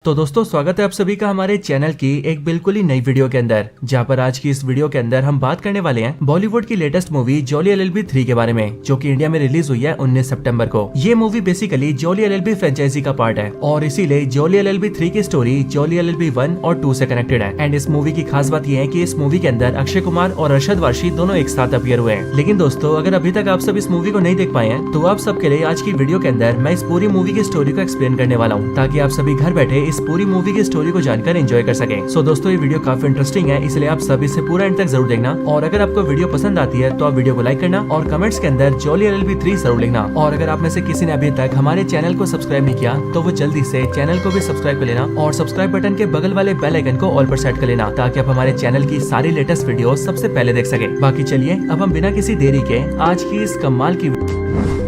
तो दोस्तों स्वागत है आप सभी का हमारे चैनल की एक बिल्कुल ही नई वीडियो के अंदर, जहां पर आज की इस वीडियो के अंदर हम बात करने वाले हैं बॉलीवुड की लेटेस्ट मूवी जॉली एलएलबी 3 के बारे में, जो कि इंडिया में रिलीज हुई है 19 सितंबर को। ये movie basically Jolly LLB franchise का पार्ट है और इसीलिए जॉली एलएलबी 3 की स्टोरी जॉली एलएलबी 1 और 2 से कनेक्टेड है। एंड इस मूवी की खास बात यह है कि इस मूवी के अंदर अक्षय कुमार और अरशद वारसी दोनों एक साथ अपीयर हुए हैं। लेकिन दोस्तों अगर अभी तक आप सब इस मूवी को नहीं देख पाए हैं तो आप सबके लिए आज की वीडियो के अंदर मैं इस पूरी मूवी की स्टोरी को एक्सप्लेन करने वाला हूँ, ताकि आप सभी घर बैठे इस पूरी मूवी की स्टोरी को जानकर एंजॉय कर सकें। सो दोस्तों ये वीडियो काफी इंटरेस्टिंग है, इसलिए आप सभी से पूरा एंड तक जरूर देखना। और अगर आपको वीडियो पसंद आती है तो आप वीडियो को लाइक करना और कमेंट्स के अंदर जॉली एलएलबी 3 जरूर लिखना। और अगर आप में से किसी ने अभी तक हमारे चैनल को सब्सक्राइब नहीं किया तो वो जल्दी से चैनल को भी सब्सक्राइब कर लेना और सब्सक्राइब बटन के बगल वाले बेल आइकन को ऑल पर सेट कर लेना, ताकि आप हमारे चैनल की सारी लेटेस्ट वीडियो सबसे पहले देख सके। बाकी चलिए अब हम बिना किसी देरी के आज की इस कमाल की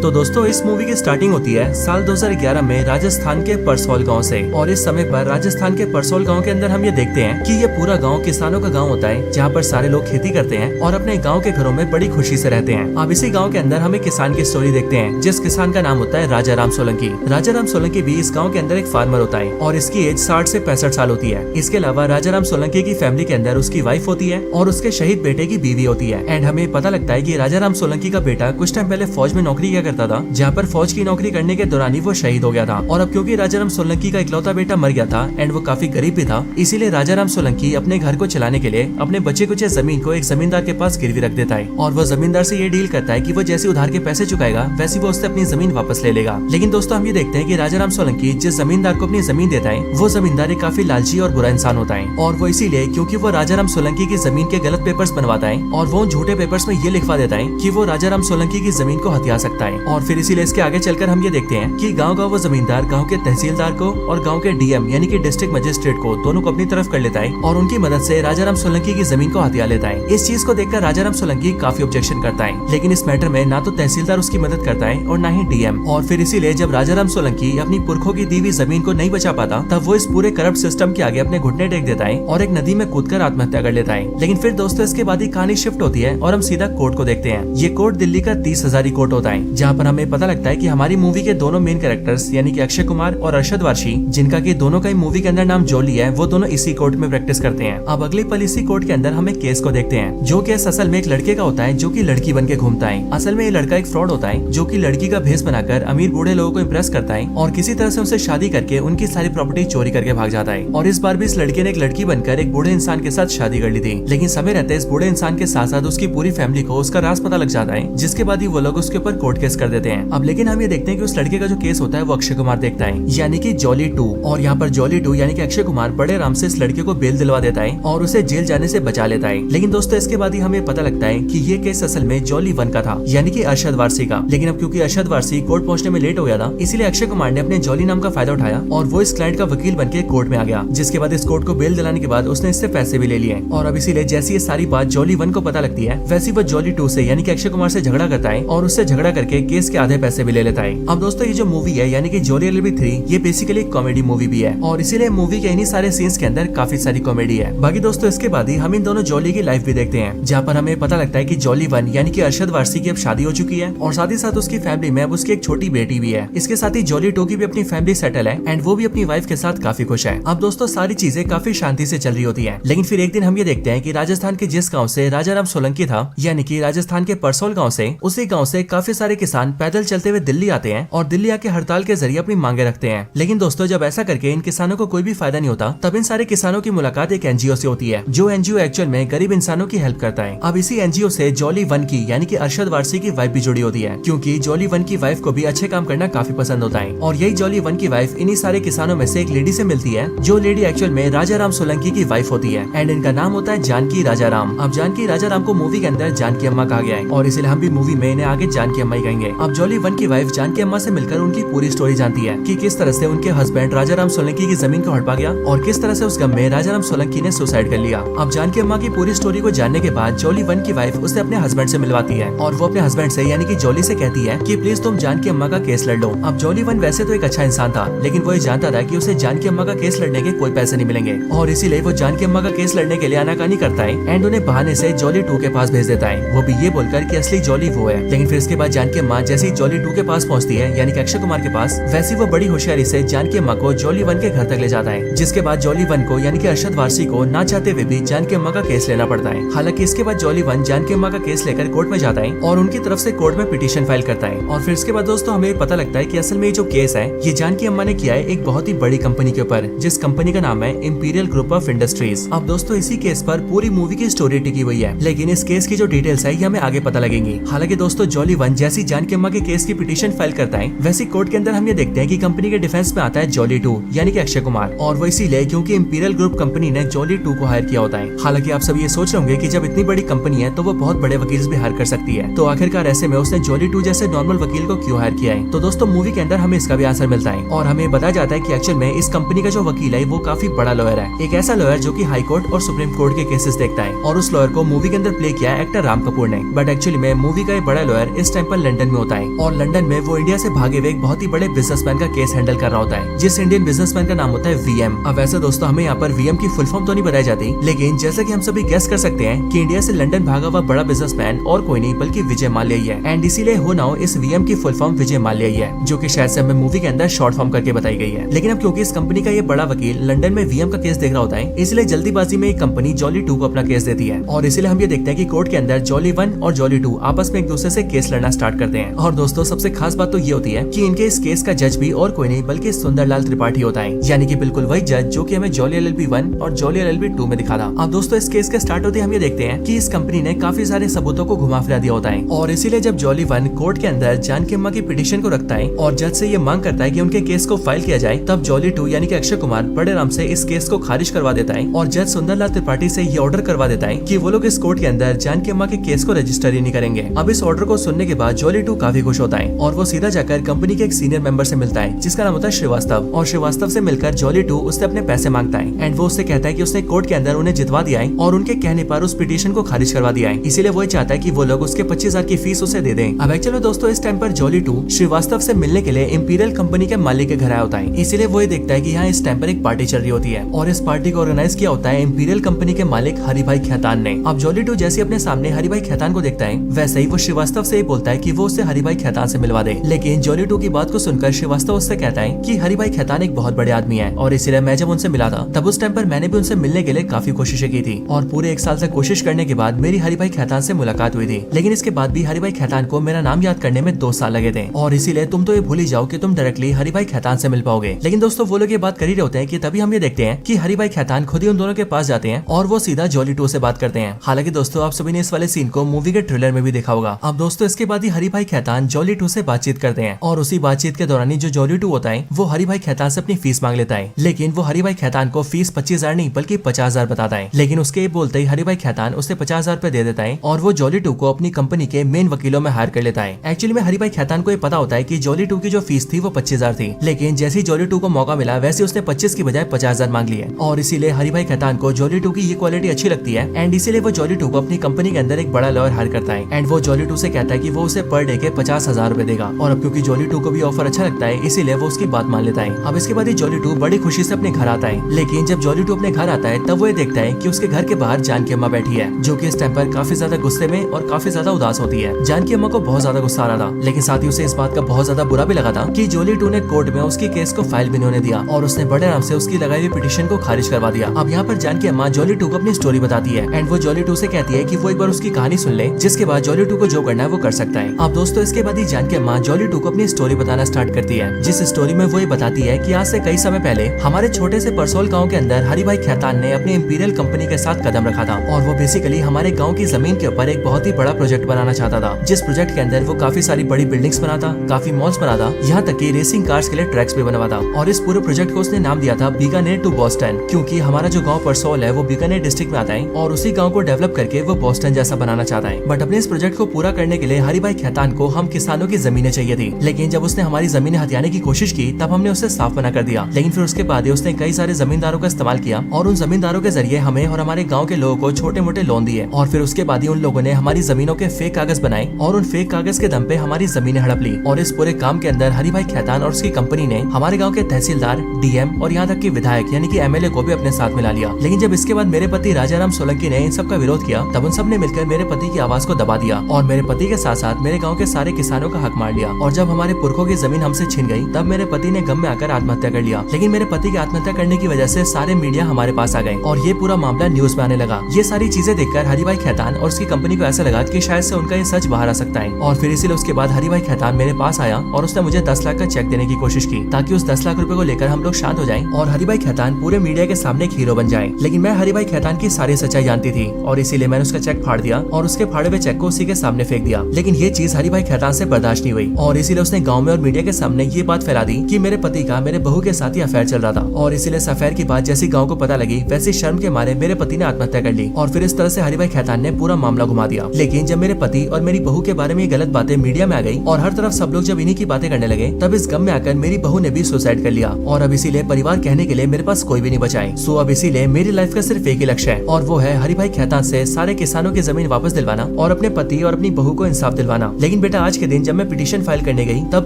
तो दोस्तों इस मूवी की स्टार्टिंग होती है साल 2011 में राजस्थान के परसौल गांव से। और इस समय पर राजस्थान के परसौल गांव के अंदर हम ये देखते हैं कि ये पूरा गांव किसानों का गांव होता है, जहां पर सारे लोग खेती करते हैं और अपने गांव के घरों में बड़ी खुशी से रहते हैं। अब इसी गांव के अंदर हम एक किसान की स्टोरी देखते हैं, जिस किसान का नाम होता है राजा राम सोलंकी। राजा राम सोलंकी भी इस गाँव के अंदर एक फार्मर होता है और इसकी एज 60 से 65 साल होती है। इसके अलावा राजा राम सोलंकी की फैमिली के अंदर उसकी वाइफ होती है और उसके शहीद बेटे की बीवी होती है। एंड हमें पता लगता है कि राजा राम सोलंकी का बेटा कुछ टाइम पहले फौज में नौकरी किया करता था, जहाँ पर फौज की नौकरी करने के दौरान ही वो शहीद हो गया था। और अब क्योंकि राजा राम सोलंकी का इकलौता बेटा मर गया था एंड वो काफी गरीब भी था, इसीलिए राजा राम सोलंकी अपने घर को चलाने के लिए अपने बचे कुचे जमीन को एक जमींदार के पास गिरवी रख देता है। और वो जमींदार से ये डील करता है कि वो जैसे उधार के पैसे चुकाएगा वैसे वो उससे अपनी जमीन वापस ले लेगा। लेकिन दोस्तों हम ये देखते हैं कि राजा राम सोलंकी जिस जमींदार को अपनी जमीन देता है वो जमींदार एक काफी लालची और बुरा इंसान होता है। और वो इसीलिए क्योंकि वो राजा राम सोलंकी की जमीन के गलत पेपर्स बनवाता है और वो झूठे पेपर्स में ये लिखवा देता है कि वो राजा राम सोलंकी की जमीन को हथिया सकता है। और फिर इसीलिए इसके आगे चलकर हम ये देखते हैं कि गांव का वो जमींदार गांव के तहसीलदार को और गांव के डीएम यानी कि डिस्ट्रिक्ट मजिस्ट्रेट को दोनों को अपनी तरफ कर लेता है और उनकी मदद से राजा राम सोलंकी की जमीन को हथिया लेता है। इस चीज को देखकर राजा राम सोलंकी काफी ऑब्जेक्शन करता है, लेकिन इस मैटर में ना तो तहसीलदार उसकी मदद करता है और ना ही डीएम। और फिर इसीलिए जब राजा राम सोलंकी अपनी पुरखों की दी हुई जमीन को नहीं बचा पाता तब वो इस पूरे करप्ट सिस्टम के आगे अपने घुटने टेक देता है और एक नदी में कूदकर आत्महत्या कर लेता है। लेकिन फिर दोस्तों इसके बाद ही कहानी शिफ्ट होती है और हम सीधा कोर्ट को देखते हैं। ये कोर्ट दिल्ली का 30 हजारी कोर्ट होता है, जहाँ पर हमें पता लगता है कि हमारी मूवी के दोनों मेन कैरेक्टर्स यानी कि अक्षय कुमार और अरशद वारसी, जिनका कि दोनों का ही मूवी के अंदर नाम जॉली है, वो दोनों इसी कोर्ट में प्रैक्टिस करते हैं। अब अगले पल इसी कोर्ट के अंदर हम एक केस को देखते हैं, जो केस असल में एक लड़के का होता है जो कि लड़की बन के घूमता है। असल में ये लड़का एक फ्रॉड होता है जो कि लड़की का भेष बनाकर अमीर बूढ़े लोगों को इम्प्रेस करता है और किसी तरह से उनसे शादी करके उनकी सारी प्रॉपर्टी चोरी करके भाग जाता है। और इस बार भी इस लड़के ने एक लड़की बनकर एक बूढ़े इंसान के साथ शादी कर ली थी, लेकिन समय रहते इस बूढ़े इंसान के साथ साथ उसकी पूरी फैमिली को उसका राज पता लग जाता है, जिसके बाद ही वो लोग उसके ऊपर कोर्ट केस कर देते हैं। अब लेकिन हम ये देखते हैं कि उस लड़के का जो केस होता है वो अक्षय कुमार देखता है, यानी कि जॉली 2। और यहाँ पर जॉली 2 यानी कि अक्षय कुमार बड़े आराम से इस लड़के को बेल दिलवा देता है और उसे जेल जाने से बचा लेता है। लेकिन दोस्तों इसके बाद ही हमें पता लगता है कि ये केस असल में जॉली 1 का था, यानी कि अरशद वारसी का। लेकिन अब क्योंकि अरशद वारसी कोर्ट पहुंचने में लेट हो गया था, इसीलिए अक्षय कुमार ने अपने जॉली नाम का फायदा उठाया और वो इस क्लाइंट का वकील बनके कोर्ट में आ गया। जिसके बाद इस कोर्ट को बेल दिलाने के बाद उसने इससे पैसे भी ले लिए। और अब इसीलिए जैसी ये सारी बात जॉली 1 को पता लगती है, वैसी वो जॉली 2 से यानी कि अक्षय कुमार से झगड़ा करता है और उससे झगड़ा करके केस के आधे पैसे भी ले लेता है। अब दोस्तों ये जो मूवी है यानी कि जॉली एलएलबी 3 ये बेसिकली कॉमेडी मूवी भी है और इसीलिए मूवी के इन्हीं सारे सीन्स के अंदर काफी सारी कॉमेडी है। बाकी दोस्तों इसके बाद ही हम इन दोनों जॉली की लाइफ भी देखते हैं, जहाँ पर हमें पता लगता है कि जॉली 1 यानी कि अरशद वारसी की अब शादी हो चुकी है और साथ ही साथ उसकी फैमिली में अब उसकी एक छोटी बेटी भी है। इसके साथ ही जॉली 2 की भी अपनी फैमिली सेटल है एंड वो भी अपनी वाइफ के साथ काफी खुश है। अब दोस्तों सारी चीजें काफी शांति से चल रही होती है, लेकिन फिर एक दिन हम ये देखते हैं कि राजस्थान के जिस गाँव से राजा राम सोलंकी था यानी कि राजस्थान के परसौल गाँव से, उसी गाँव से काफी सारे किसान पैदल चलते हुए दिल्ली आते हैं और दिल्ली आके हड़ताल के जरिए अपनी मांगे रखते हैं। लेकिन दोस्तों जब ऐसा करके इन किसानों को कोई भी फायदा नहीं होता, तब इन सारे किसानों की मुलाकात एक एनजीओ से होती है, जो एनजीओ एक्चुअल में गरीब इंसानों की हेल्प करता है। अब इसी एनजीओ से जॉली 1 की यानी कि अरशद वारसी की वाइफ भी जुड़ी होती है, क्योंकि जॉली 1 की वाइफ को भी अच्छे काम करना काफी पसंद होता है। और यही जॉली 1 की वाइफ इन्हीं सारे किसानों में से एक लेडी से मिलती है, जो लेडी एक्चुअल में राजा राम सोलंकी की वाइफ होती है एंड इनका नाम होता है जानकी राजा राम। अब जानकी राजा राम को मूवी के अंदर जानकी अम्मा कहा गया है और इसलिए हम भी मूवी में इन्हें आगे जानकी अम्मा ही कहेंगे। अब जॉली 1 की वाइफ जानकी अम्मा से मिलकर उनकी पूरी स्टोरी जानती है कि किस तरह से उनके हस्बैंड राजा राम सोलंकी की जमीन को हड़पा गया और किस तरह से उस गम में राजा राम सोलंकी ने सुसाइड कर लिया। अब जानकी अम्मा की पूरी स्टोरी को जानने के बाद जॉली 1 की वाइफ उसे अपने हस्बैंड से मिलवाती है और वो अपने हस्बैंड से यानी कि जॉली से कहती है कि प्लीज तुम जानकी अम्मा का केस लड़ लो। अब जॉली 1 वैसे तो एक अच्छा इंसान था, लेकिन वो ये जानता था कि उसे जानकी अम्मा का केस लड़ने के कोई पैसे नहीं मिलेंगे और इसीलिए वो जानकी अम्मा का केस लड़ने के लिए आनाकानी करता है एंड उन्हें बहाने से जॉली 2 के पास भेज देता है, वो भी ये बोलकर कि असली जॉली वो है। लेकिन फिर इसके बाद जानकी अम्मा जैसी जॉली 2 के पास पहुंचती है, यानी कि अक्षय कुमार के पास, वैसी वो बड़ी होशियारी से जानकी अम्मा को जॉली 1 के घर तक ले जाता है। जिसके बाद जॉली 1 को यानी कि अरशद वारसी को ना चाहते हुए भी जानकी अम्मा का केस लेना पड़ता है। हालांकि इसके बाद जॉली 1 जानकी अम्मा का केस लेकर कोर्ट में जाता है और उनकी तरफ से कोर्ट में पिटीशन फाइल करता है। और फिर इसके बाद दोस्तों हमें पता लगता है कि असल में ये जो केस है ये जानकी अम्मा ने किया है एक बहुत ही बड़ी कंपनी के ऊपर, जिस कंपनी का नाम है इंपीरियल ग्रुप ऑफ इंडस्ट्रीज। अब दोस्तों इसी केस पर पूरी मूवी की स्टोरी टिकी हुई है, लेकिन इस केस की जो डिटेल्स है ये हमें आगे पता लगेंगी। हालांकि दोस्तों जॉली 1 जैसी जानकी अम्मा के केस की पिटीशन फाइल करता है, वैसी कोर्ट के अंदर हम ये देखते हैं कि कंपनी के डिफेंस में आता है जॉली 2 यानी कि अक्षय कुमार, और वो इसीलिए क्योंकि इंपीरियल ग्रुप कंपनी ने जॉली 2 को हायर किया होता है। हालांकि आप सब ये सोच रहे होंगे कि जब इतनी बड़ी कंपनी है तो वो बहुत बड़े वकील भी हायर कर सकती है, तो आखिरकार ऐसे में उसने जॉली 2 जैसे नॉर्मल वकील को क्यों हायर किया है। तो दोस्तों मूवी के अंदर हमें इसका भी आंसर मिलता है और हमें बताया जाता है कि एक्चुअल में इस कंपनी का जो वकील है वो काफी बड़ा लॉयर है, एक ऐसा लॉयर जो कि हाई कोर्ट और सुप्रीम कोर्ट के केसेस देखता है। और उस लॉयर को मूवी के अंदर प्ले किया है एक्टर राम कपूर ने। बट एक्चुअली में मूवी का ये बड़ा लॉयर इस टाइम पर लंदन में होता है और लंदन में वो इंडिया से भागे हुए एक बहुत ही बड़े बिजनेसमैन का केस हैंडल कर रहा होता है, जिस इंडियन बिजनेसमैन का नाम होता है वीएम। अब वैसे दोस्तों हमें यहाँ पर वीएम की फुल फॉर्म तो नहीं बताई जाती, लेकिन जैसा कि हम सभी गेस कर सकते हैं कि इंडिया से लंदन भागा हुआ बड़ा बिजनेसमैन और कोई नहीं बल्कि विजय माल्या ही है। एंड इसीलिए हो नाउ इस वीएम की फुल फॉर्म विजय माल्या ही है, जो कि शायद से हमें मूवी के अंदर शॉर्ट फॉर्म करके बताई गई है। लेकिन अब क्योंकि इस कंपनी का ये बड़ा वकील लंदन में वीएम का केस देख रहा होता है, इसलिए जल्दीबाजी में एक कंपनी जॉली 2 को अपना केस देती है और इसीलिए हम ये देखते हैं कि कोर्ट के अंदर जॉली 1 और जॉली 2 आपस में एक दूसरे से केस लड़ना स्टार्ट करते हैं। और दोस्तों सबसे खास बात तो ये होती है कि इनके इस केस का जज भी और कोई नहीं बल्कि सुंदरलाल त्रिपाठी होता है, यानी कि बिल्कुल वही जज जो कि हमें जॉली LLB 1 और जॉली LLB 2 में दिखा था। अब दोस्तों इस केस के स्टार्ट होते हम ये देखते हैं कि इस कंपनी ने काफी सारे सबूतों को घुमा फिरा दिया होता है और इसीलिए जब जॉली 1 कोर्ट के अंदर जानकी अम्मा की पिटीशन को रखता है और जज से ये मांग करता है कि उनके केस को फाइल किया जाए, तब जॉली 2 यानी कि अक्षय कुमार बड़े आराम से इस केस को खारिज करवा देता है और जज सुंदरलाल त्रिपाठी से ये ऑर्डर करवा देता है कि वो लोग इस कोर्ट के अंदर जानकी अम्मा के केस को रजिस्टर ही नहीं करेंगे। अब इस ऑर्डर को सुनने के बाद जॉली 2 काफी खुश होता है और वो सीधा जाकर कंपनी के एक सीनियर मेंबर से मिलता है जिसका नाम होता है श्रीवास्तव, और श्रीवास्तव से मिलकर जॉली 2 उससे अपने पैसे मांगता है एंड वो उससे कहता है कि उसने कोर्ट के अंदर उन्हें जितवा दिया है और उनके कहने पर उस पिटीशन को खारिज करवा दिया है, इसीलिए वो चाहता है कि वो लोग उसके 25,000 की फीस उसे दे दें। अब एक्चुअली दोस्तों इस टाइम पर जॉली 2 श्रीवास्तव से मिलने के लिए इंपीरियल कंपनी के मालिक के घर आया होता है, इसीलिए वो ये देखता है कि यहाँ इस टाइम पर एक पार्टी चल रही होती है और इस पार्टी को ऑर्गेनाइज किया होता है इंपीरियल कंपनी के मालिक हरिभाई खेतान ने। अब जॉली 2 जैसे अपने सामने हरिभाई खेतान को देखता है वैसे ही वो श्रीवास्तव से बोलता है कि वो उसे हरिभाई खेतान से मिलवा दे, लेकिन जॉली 2 की बात को सुनकर श्रीवास्तव उससे कहता है कि हरिभाई खेतान एक बहुत बड़े आदमी है और इसीलिए मैं जब उनसे मिला था तब उस टाइम पर मैंने भी उनसे मिलने के लिए काफी कोशिशें की थी और पूरे 1 साल से कोशिश करने के बाद मेरी हरिभाई खेतान से मुलाकात हुई थी, लेकिन इसके बाद भी हरिभाई खेतान को मेरा नाम याद करने में 2 साल लगे थे और इसीलिए तुम तो ये भूल ही जाओ कि तुम डायरेक्टली हरिभाई खेतान से मिल पाओगे। लेकिन दोस्तों वो लोग ये बात कर ही रहे होते हैं कि तभी हम ये देखते हैं कि हरिभाई खेतान खुद ही उन दोनों के पास जाते हैं और वो सीधा जॉली 2 से बात करते हैं। हालांकि दोस्तों आप सभी ने इस वाले सीन को मूवी के ट्रेलर में भी देखा होगा। अब दोस्तों इसके बाद ही हरिभाई खेतान जॉली 2 से बातचीत करते हैं और उसी बातचीत के दौरान जो जॉली 2 होता है वो हरिभाई खेतान से अपनी फीस मांग लेता है, लेकिन वो हरिभाई खेतान को फीस 25,000 नहीं बल्कि 50,000 बताता है, लेकिन उसके बोलते ही हरिभाई खेतान उसे 50,000 रुपए दे देता है और वो जॉली 2 को अपनी कंपनी के मेन वकीलों में हायर कर लेता है। एक्चुअली में हरिभाई खेतान को ये पता होता है कि जॉली 2 की जो फीस थी वो 25,000 थी, लेकिन जैसे ही जॉली 2 को मौका मिला वैसे उसने 25 की बजाय 50,000 मांग लिए और इसीलिए हरिभाई खेतान को जॉली 2 की ये क्वालिटी अच्छी लगती है एंड इसीलिए वो जॉली 2 को अपनी कंपनी के अंदर एक बड़ा लॉयर हायर करता है एंड वो जॉली 2 से कहता है कि वो उसे पर डे के 50,000 रुपए देगा और अब क्योंकि जॉली 2 को भी ऑफर अच्छा लगता है इसीलिए वो उसकी बात मान लेता है। अब इसके बाद जॉली 2 बड़ी खुशी से अपने घर आता है, लेकिन जब जॉली 2 अपने घर आता है तब वो ये देखता है कि उसके घर के बाहर जानकी अम्मा बैठी है जो कि इस टाइम पर काफी ज्यादा गुस्से में और काफी ज्यादा उदास होती है। जानकी अम्मा को बहुत ज्यादा गुस्सा आ रहा था, लेकिन साथ ही उसे इस बात का बहुत ज्यादा बुरा भी लगा था कि जॉली 2 ने कोर्ट में उसकी केस को फाइल भी नहीं होने दिया और उसने बड़े आराम से उसकी लगाई हुई पिटीशन को खारिज करवा दिया। अब यहाँ पर जानकी अम्मा जॉली 2 को अपनी स्टोरी बताती है एंड वो जॉली 2 से कहती है कि वो एक बार उसकी कहानी सुन ले, जिसके बाद जॉली 2 को जो करना है वो कर सकता है। अब दोस्तों इसके बाद ही जानकी अम्मा जॉली 2 को अपनी स्टोरी बताना स्टार्ट करती है, जिस स्टोरी में वो ये बताती है कि आज से कई समय पहले हमारे छोटे से परसोल गाँव के अंदर हरिभाई खेतान ने अपनी इंपीरियल कंपनी के साथ कदम रखा था और वो बेसिकली हमारे गाँव की जमीन के ऊपर एक बहुत ही बड़ा प्रोजेक्ट बनाना चाहता था, जिस प्रोजेक्ट के अंदर वो काफी सारी बड़ी बिल्डिंग्स बनाता, काफी मॉल्स बनाता, यहाँ तक कि रेसिंग कार्स के लिए ट्रैक्स भी बनवाता और इस पूरे प्रोजेक्ट को उसने नाम दिया था बीकानेर टू बोस्टन, क्योंकि हमारा जो गाँव परसोल है वो बीकानेर डिस्ट्रिक्ट में आता है और उसी गाँव को डेवलप करके वो बोस्टन जैसा बनाना चाहता है। बट अपने इस प्रोजेक्ट को पूरा करने के लिए हरिभाई खेतान को हम किसानों की जमीनें चाहिए थी, लेकिन जब उसने हमारी जमीनें हथियाने की कोशिश की तब हमने उसे साफ मना कर दिया। लेकिन फिर उसके बाद उसने कई सारे जमींदारों का इस्तेमाल किया और उन जमींदारों के जरिए हमें और हमारे गाँव के लोगों को छोटे मोटे लोन दिए और फिर उसके बाद ही उन लोगों ने हमारी जमीनों के फेक कागज बनाए और उन फेक कागज के दम पे हमारी जमीनें हड़प ली और इस पूरे काम के अंदर हरिभाई खेतान और उसकी कंपनी ने हमारे गांव के तहसीलदार, डीएम और यहाँ तक कि विधायक यानी कि एमएलए को भी अपने साथ मिला लिया। लेकिन जब इसके बाद मेरे पति राजाराम सोलंकी ने इन सब का विरोध किया तब उन सब ने मिलकर मेरे पति की आवाज को दबा दिया और मेरे पति के साथ साथ मेरे गाँव के सारे किसानों का हक मार लिया और जब हमारे पुरखों की जमीन हमसे छिन गई तब मेरे पति ने गम में आकर आत्महत्या कर लिया। लेकिन मेरे पति की आत्महत्या करने की वजह से सारे मीडिया हमारे पास आ गए और ये पूरा मामला न्यूज में आने लगा। ये सारी चीजें देखकर हरी भाई खैतान और उसकी कंपनी को ऐसा लगा कि शायद से उनका ये सच बाहर आ सकता है और फिर इसीलिए उसके बाद हरी भाई खैतान मेरे पास आया और उसने मुझे 10 लाख का चेक देने की कोशिश की ताकि उस 10 लाख रुपए को लेकर हम लोग शांत हो जाएं और हरी भाई खैतान पूरे मीडिया के सामने एक हीरो बन जाए। लेकिन मैं हरी भाई खैतान की सारी सच्चाई जानती थी और इसीलिए मैंने उसका चेक फाड़ दिया और उसके फाड़े हुए चेक को उसी के सामने फेंक दिया। लेकिन ये चीज हरी भाई खैतान से बर्दाश्त नहीं हुई और इसीलिए उसने गाँव में और मीडिया के सामने ये बात फैला दी कि मेरे पति का मेरे बहू के साथ ही अफेयर चल रहा था और इसीलिए इस अफेयर की बात जैसी गाँव को पता लगी वैसी शर्म के मारे मेरे पति ने आत्महत्या कर ली और फिर इस तरह से हरी भाई खैतान ने पूरा मामला घुमा दिया। लेकिन जब मेरे पति और मेरी बहू के बारे में ये गलत बातें मीडिया में आ गई और हर तरफ सब लोग जब इन्हीं की बातें करने लगे तब इस गम में आकर मेरी बहू ने भी सुसाइड कर लिया और अब इसीलिए परिवार कहने के लिए मेरे पास कोई भी नहीं बचा है। सो अब इसीलिए मेरी लाइफ का सिर्फ एक ही लक्ष्य है और वो है हरी भाई खैतान से सारे किसानों की जमीन वापस दिलवाना और अपने पति और अपनी बहू को इंसाफ दिलवाना। लेकिन बेटा आज के दिन जब मैं पिटीशन फाइल करने गई तब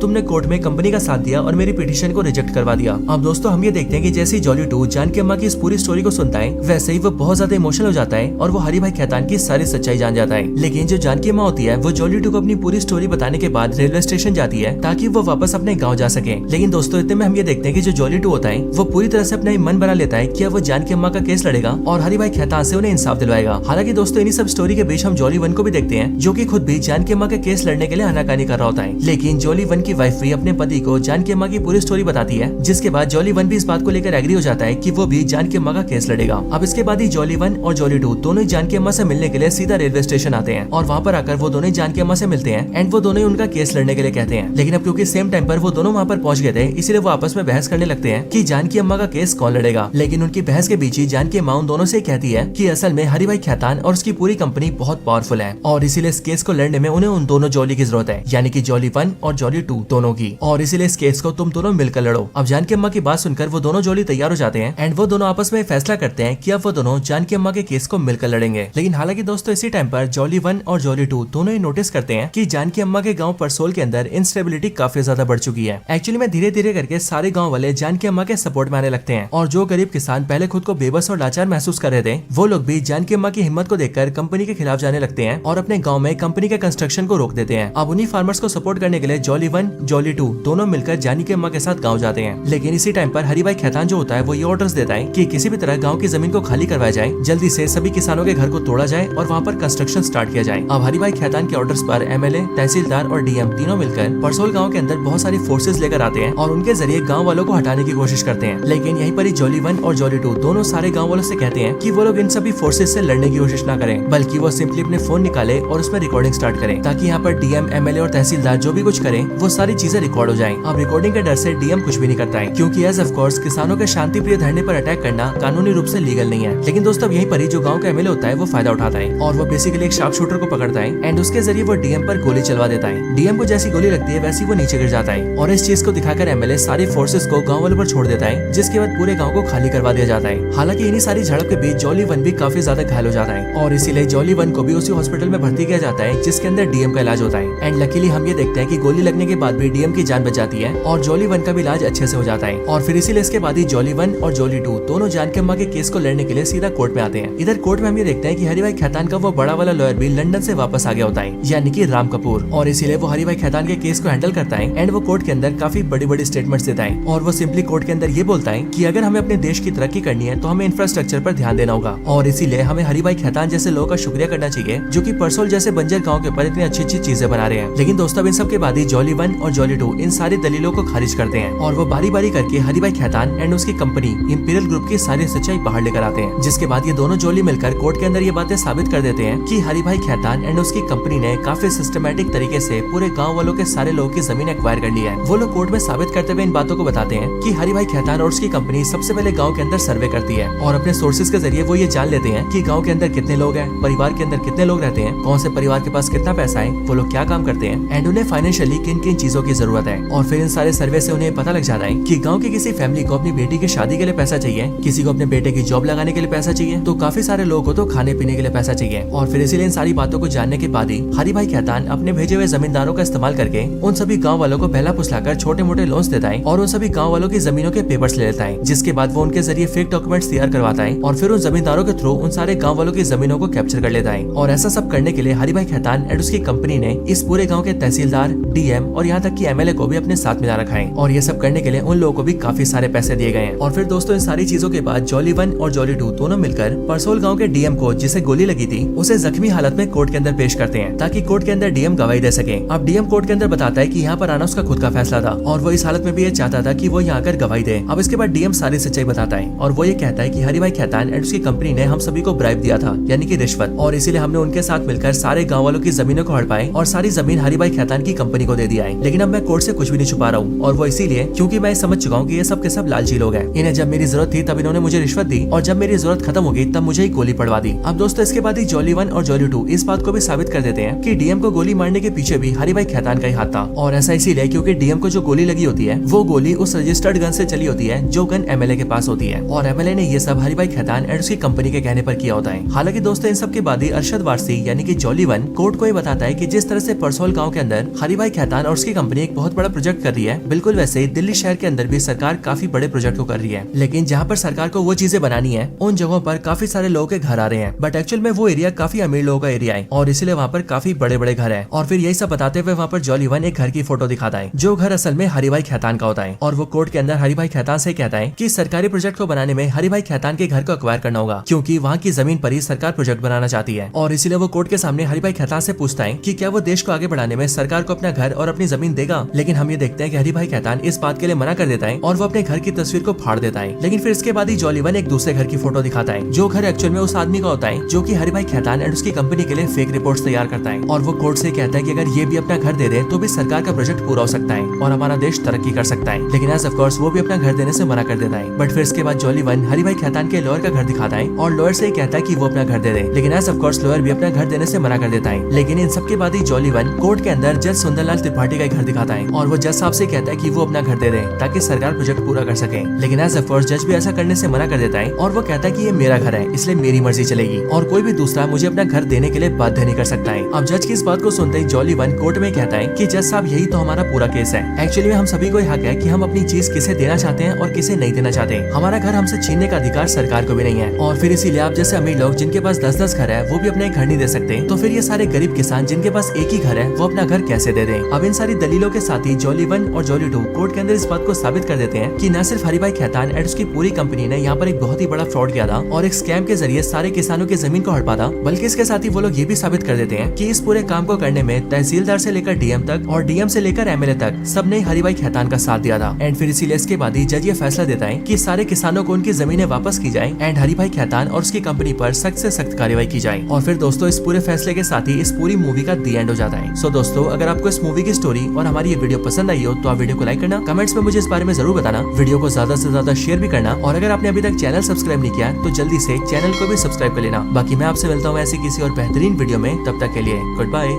तुमने कोर्ट में कंपनी का साथ दिया और मेरी पिटीशन को रिजेक्ट करवा दिया। अब दोस्तों हम ये देखते हैं कि जैसे जॉली 2 जानकी अम्मा की इस पूरी स्टोरी को सुनता है वैसे ही वो बहुत ज्यादा इमोशनल हो जाता है और वो हरी भाई खैतान की सारी सच्चाई जान जाता है। लेकिन जो जानकी अम्मा होती है वो जॉली 2 को अपनी पूरी स्टोरी बताने के बाद रेलवे स्टेशन जाती है ताकि वो वापस अपने गाँव जा सके। लेकिन दोस्तों इतने में हम ये देखते हैं कि जो जॉली 2 होता है वो पूरी तरह से अपना मन बना लेता है कि वो जानकी अम्मा का केस लड़ेगा और हरी भाई खैतान से उन्हें इंसाफ दिलवाएगा। हालांकि दोस्तों इन्हीं सब स्टोरी के बीच हम जॉली 1 को भी देखते हैं जो कि खुद भी जानकी अम्मा के केस लड़ने के लिए आनाकानी कर रहा होता है। लेकिन जॉली 1 की वाइफ भी अपने पति को जानकी अम्मा की पूरी स्टोरी बताती है जिसके बाद जॉली 1 भी इस बात को लेकर एग्री हो जाता है कि वो भी जानकी अम्मा का केस लड़ेगा। अब इसके बाद ही जॉली 1 और जॉली 2 दोनों ही जानकी अम्मा से मिलने के लिए सीधा रेलवे स्टेशन आते हैं और वहाँ पर आकर वो दोनों ही जानकी अम्मा से मिलते हैं एंड वो दोनों ही उनका केस लड़ने के लिए कहते हैं। लेकिन अब क्योंकि सेम टाइम पर वो दोनों वहाँ पर पहुंच गए थे इसलिए वो आपस में बहस करने लगते हैं कि जानकी अम्मा का केस कौन लड़ेगा। लेकिन उनकी बहस के बीच ही जानकी अम्मा उन दोनों से कहती है कि असल में हरी भाई खैतान और उसकी पूरी कंपनी बहुत पावरफुल है और इसीलिए इस केस को लड़ने में उन्हें उन दोनों जॉली की जरूरत है यानी कि जॉली 1 और जॉली 2 दोनों की और इसीलिए इस केस को तुम दोनों मिलकर लड़ो। अब जानकी अम्मा की बात सुनकर वो दोनों जॉली तैयार हो जाते हैं एंड वो दोनों आपस में फैसला करते हैं कि अब वो दोनों जानकी अम्मा के केस को मिलकर लड़ेंगे। लेकिन हालांकि दोस्तों इसी टाइम पर जॉली 1 और जॉली 2 दोनों ही नोटिस करते हैं कि जानकी अम्मा के गाँव परसोल के अंदर इंस्टेबिलिटी काफी ज्यादा बढ़ चुकी है। एक्चुअली में धीरे धीरे करके सारे गाँव वाले जानकी अम्मा के सपोर्ट में आने लगते हैं और जो गरीब किसान पहले खुद को बेबस और लाचार महसूस कर रहे थे वो लोग भी जानकी अम्मा की हिम्मत को देखकर कंपनी के खिलाफ जाने लगते हैं और अपने गांव में कंपनी के कंस्ट्रक्शन को रोक देते हैं। अब उन्हीं फार्मर्स को सपोर्ट करने के लिए जॉली 1 जॉली 2 दोनों मिलकर जानकी अम्मा के साथ गांव जाते हैं। लेकिन इसी टाइम पर हरी भाई खैतान जो होता है वो ये ऑर्डर्स देता है कि किसी भी तरह गाँव की जमीन को खाली करवाया जाए, जल्दी से सभी किसानों के घर को तोड़ा जाए और वहाँ पर कंस्ट्रक्शन स्टार्ट किया जाए। अब हरी भाई खैतान के ऑर्डर्स पर MLA, तहसीलदार और DM तीनों मिलकर परसोल गाँव के अंदर बहुत सारी फोर्सेज लेकर आते हैं और उनके जरिए गाँव वालों को हटाने की कोशिश करते हैं। लेकिन यहीं पर ही जॉली 1 और जॉली 2 दोनों सारे गाँव वालों से कहते हैं कि वो लोग इन सभी फोर्सेज से लड़ने की कोशिश ना करें बल्कि वो सिंपली अपने फोन निकाले और उसमें रिकॉर्डिंग स्टार्ट करें ताकि यहाँ पर DM, MLA और तहसीलदार जो भी कुछ करें वो सारी चीजें रिकॉर्ड हो जाएं। अब रिकॉर्डिंग के डर से DM कुछ भी नहीं करता है क्योंकि एज ऑफ कोर्स किसानों के शांति प्रिय धरने पर अटैक करना कानूनी रूप से लीगल नहीं है। लेकिन दोस्तों यहीं पर ही जो गाँव का MLA होता है वो फायदा उठाता है और वो बेसिकली एक शार्प शूटर को पकड़ता है एंड उसके जरिए वो DM पर गोली चलवा देता है। DM को जैसी गोली लगती है वैसी वो नीचे गिर जाता है और इस चीज को दिखाकर MLA सारी फोर्सेस को गाँव वालों पर छोड़ देता है जिसके बाद पूरे गाँव को खाली करवा दिया जाता है। हालांकि इन्हीं सारी झड़प के बीच जॉली 1 भी काफी ज्यादा घायल हो जाता है और इसीलिए जॉली 1 को भी उसी हॉस्पिटल में भर्ती किया जाता है जिसके अंदर DM का इलाज होता है। एंड लकीली हम ये देखते हैं कि गोली लगने के बाद भी DM की जान बच जाती है और जॉली 1 का भी इलाज अच्छे से हो जाता है। और फिर इसीलिए इसके बाद ही जॉली 1 और जॉली 2 दोनों जानकी अम्मा के केस को लड़ने के लिए सीधा कोर्ट में आते हैं। इधर कोर्ट में हम ये देखते हैं कि हरी भाई खैतान का वो बड़ा वाला लॉयर भी लंदन से वापस आ गया होता है यानी कि राम कपूर और इसीलिए वो हरी भाई खैतान के केस को हैंडल करता है एंड वो कोर्ट के अंदर काफी बड़ी बड़ी स्टेटमेंट्स देता है और वो सिंपली कोर्ट के अंदर ये बोलता है कि अगर हमें अपने देश की तरक्की करनी है तो हमें इंफ्रास्ट्रक्चर पर ध्यान देना होगा और इसीलिए हमें हरी भाई खैतान जैसे लोगों का शुक्रिया करना चाहिए जो कि परसोल जैसे बंजर गांव के ऊपर इतनी अच्छी चीजें बना रहे हैं। लेकिन दोस्तों इन सब के बाद ही जॉली 1 और जॉली 2 इन सारी दलीलों को खारिज करते हैं और वो बारी बारी करके हरी भाई खैतान एंड उसकी कंपनी इंपीरियल ग्रुप की सारी सच्चाई बाहर लेकर आते हैं। जिसके बाद ये दोनों जॉली मिलकर कोर्ट के अंदर ये बातें साबित कर देते हैं कि हरी भाई खैतान एंड उसकी कंपनी ने काफी सिस्टमैटिक तरीके से पूरे गाँव वालों के सारे लोगों की जमीन एक्वायर कर ली है। वो लोग कोर्ट में साबित करते हुए इन बातों को बताते हैं कि हरी भाई खैतान और उसकी कंपनी सबसे पहले गाँव के अंदर सर्वे करती है और अपने सोर्सेज के जरिए वो ये जान लेते हैं कि गाँव के अंदर कितने लोग हैं, परिवार के अंदर कितने लोग रहते हैं, कौन से परिवार के पास कितना पैसा है, वो लोग क्या काम करते हैं एंड उन्हें फाइनेंशियली किन किन चीजों की जरूरत है। और फिर इन सारे सर्वे से उन्हें पता लग जाता है कि गांव की किसी फैमिली को अपनी बेटी की शादी के लिए पैसा चाहिए, किसी को अपने बेटे की जॉब लगाने के लिए पैसा चाहिए, तो काफी सारे लोगों को तो खाने पीने के लिए पैसा चाहिए। और फिर इसीलिए इन सारी बातों को जानने के बाद ही हरी भाई खैतान अपने भेजे हुए जमींदारों का इस्तेमाल करके उन सभी गाँव वालों को पहला फुसलाकर छोटे मोटे लोन्स देता है और उन सभी गाँव वालों की जमीनों के पेपर्स ले लेता है। जिसके बाद वो उनके जरिए फेक डॉक्यूमेंट्स तैयार करवाता है और फिर उन जमींदारों के थ्रू उन सारे गाँव वालों की जमीनों को कैप्चर कर लेता है। और ऐसा सब करने के लिए हरी भाई खैतान एंड उसकी कंपनी ने इस पूरे गाँव के तहसीलदार, डीएम और यहाँ तक की एमएलए को भी अपने साथ मिला रखा है और ये सब करने के लिए उन लोगों को भी काफी सारे पैसे दिए गए हैं। और फिर दोस्तों इन सारी चीजों के बाद जॉली 1 और जॉली 2 दोनों मिलकर परसोल गांव के डीएम को जिसे गोली लगी थी उसे जख्मी हालत में कोर्ट के अंदर पेश करते हैं ताकि कोर्ट के अंदर डीएम गवाही दे सके। अब डीएम कोर्ट के अंदर बताता है कि यहाँ पर आना उसका खुद का फैसला था और वो इस हालत में भी ये चाहता था कि वो यहाँ आकर गवाही दे। अब इसके बाद डीएम सारी सच्चाई बताता है और वो ये कहता है कि हरिभाई खैतान एंड उसकी कंपनी ने हम सभी को ब्राइब दिया था, यानी कि रिश्वत, और इसीलिए हमने उनके साथ मिलकर सारे गाँव वालों की जमीनों को हड़पाए और सारी जमीन हरिभाई खैतान की कंपनी को दे दिया है। लेकिन अब मैं कोर्ट से कुछ भी नहीं छुपा रहा हूँ और वो इसीलिए क्योंकि मैं समझ चुका हूँ कि ये सब के सब लालची लोग हैं। इन्हें जब मेरी जरूरत थी तब इन्होंने मुझे रिश्वत दी और जब मेरी जरूरत खत्म हो गई तब मुझे ही गोली पड़वा दी। अब दोस्तों इसके बाद ही जॉली 1 और जॉली 2 इस बात को भी साबित कर देते हैं कि डीएम को गोली मारने के पीछे भी हरिभाई खैतान का ही हाथ था और ऐसा इसीलिए क्योंकि डीएम को जो गोली लगी होती है वो गोली उस रजिस्टर्ड गन से चली होती है जो गन एमएलए के पास होती है और एमएलए ने ये सब हरिभाई खैतान एंड उसकी कंपनी के कहने पर किया होता है। हालांकि दोस्तों इन सब के बाद ही अरशद वारसी यानी कि जॉली 1 कोर्ट को ये बताता है कि जिस तरह से परसोल गाँव के अंदर हरिभाई खैतान और उसकी कंपनी एक बहुत बड़ा प्रोजेक्ट कर रही है, बिल्कुल वैसे ही दिल्ली शहर के अंदर भी सरकार काफी बड़े प्रोजेक्ट को कर रही है। लेकिन जहाँ पर सरकार को वो चीजें बनानी है उन जगहों पर काफी सारे लोगों के घर आ रहे हैं, बट एक्चुअल में वो एरिया काफी अमीर लोगों का एरिया है और इसीलिए वहाँ पर काफी बड़े बड़े घर है। और फिर यही सब बताते हुए वहाँ पर जॉली 1 एक घर की फोटो दिखाता है जो घर असल में हरिभाई खैतान का होता है और वो कोर्ट के अंदर हरिभाई खैतान से कहता है कि सरकारी प्रोजेक्ट को बनाने में हरिभाई खैतान के घर को अक्वायर करना होगा क्योंकि वहाँ की जमीन पर ही सरकार प्रोजेक्ट बनाना चाहती है। और इसीलिए वो कोर्ट के सामने हरिभाई खैतान से पूछता है कि क्या वो देश को आगे बढ़ाने में सरकार को अपना घर और अपनी जमीन देगा। लेकिन हम ये देखते हैं कि हरिभाई खैतान इस बात के लिए मना कर देता है और वो अपने घर की तस्वीर को फाड़ देता है। लेकिन फिर इसके बाद ही जॉली 1 एक दूसरे घर की फोटो दिखाता है जो घर एक्चुअल में उस आदमी का होता है जो कि हरिभाई खैतान एंड उसकी कंपनी के लिए फेक रिपोर्ट्स तैयार करता है और वो कोर्ट से कहता है कि अगर ये भी अपना घर दे दे तो भी सरकार का प्रोजेक्ट पूरा हो सकता है और हमारा देश तरक्की कर सकता है। लेकिन एज ऑफ कोर्स वो भी अपना घर देने से मना कर देता है। बट फिर इसके बाद जॉली 1 हरिभाई खैतान के लॉयर का घर दिखाता है और लॉयर से कहता है कि वो अपना घर दे दे, लेकिन एज ऑफ कोर्स लॉयर भी अपना घर देने से मना कर देता है। लेकिन इन सब के बाद ही जॉली 1 कोर्ट के अंदर जज सुंदरलाल त्रिपाठी का घर दिखाता है और वो जज साहब से कहता है कि वो अपना घर दे दे ताकि सरकार प्रोजेक्ट पूरा कर सके। लेकिन एज ऑफ कोर्स जज भी ऐसा करने से मना कर देता है और वो कहता है कि ये मेरा घर है इसलिए मेरी मर्जी चलेगी और कोई भी दूसरा मुझे अपना घर देने के लिए बाध्य नहीं कर सकता है। अब जज की इस बात को सुनते ही जॉली 1 कोर्ट में कहता है कि जज साहब यही तो हमारा पूरा केस है। एक्चुअली में हम सभी को हक है कि हम अपनी चीज किसे देना चाहते हैं और किसे नहीं देना चाहते। हमारा घर हमसे छीनने का अधिकार सरकार को भी नहीं है और फिर इसीलिए आप जैसे अमीर लोग जिनके पास 10-10 घर है वो भी अपने घर नहीं दे सकते, तो फिर ये सारे गरीब किसान जिनके पास एक ही घर है वो अपना घर कैसे दे दें। अब इन सारी दलीलों के साथ ही जॉली 1 और जॉली 2 कोर्ट के अंदर इस बात को साबित कर देते हैं कि न सिर्फ हरिभाई खैतान एंड उसकी पूरी कंपनी ने यहाँ पर एक बहुत ही बड़ा फ्रॉड किया था और एक स्कैम के जरिए सारे किसानों की जमीन को हड़पा था, बल्कि इसके साथ ही वो लोग ये भी साबित कर देते हैं कि इस पूरे काम को करने में तहसीलदार से लेकर डीएम तक और डीएम से लेकर एमएलए तक सबने हरिभाई खैतान का साथ दिया था। एंड फिर इसीलिए इसके बाद ही जज ये फैसला देता है कि सारे किसानों को उनकी जमीनें वापस की जाए एंड हरिभाई खैतान और उसकी कंपनी पर सख्त से सख्त कार्रवाई की जाए। और फिर दोस्तों इस पूरे फैसले के साथ ही इस पूरी मूवी का दी एंड हो जाता है। सो दोस्तों अगर आपको इस मूवी की स्टोरी और हमारी ये वीडियो पसंद आई हो तो आप वीडियो को लाइक करना, कमेंट्स में मुझे इस बारे में जरूर बताना, वीडियो को ज्यादा से ज्यादा शेयर भी करना और अगर आपने अभी तक चैनल सब्सक्राइब नहीं किया तो जल्दी से चैनल को भी सब्सक्राइब कर लेना। बाकी मैं आपसे मिलता हूँ ऐसी किसी और बेहतरीन वीडियो में, तब तक के लिए गुड बाय।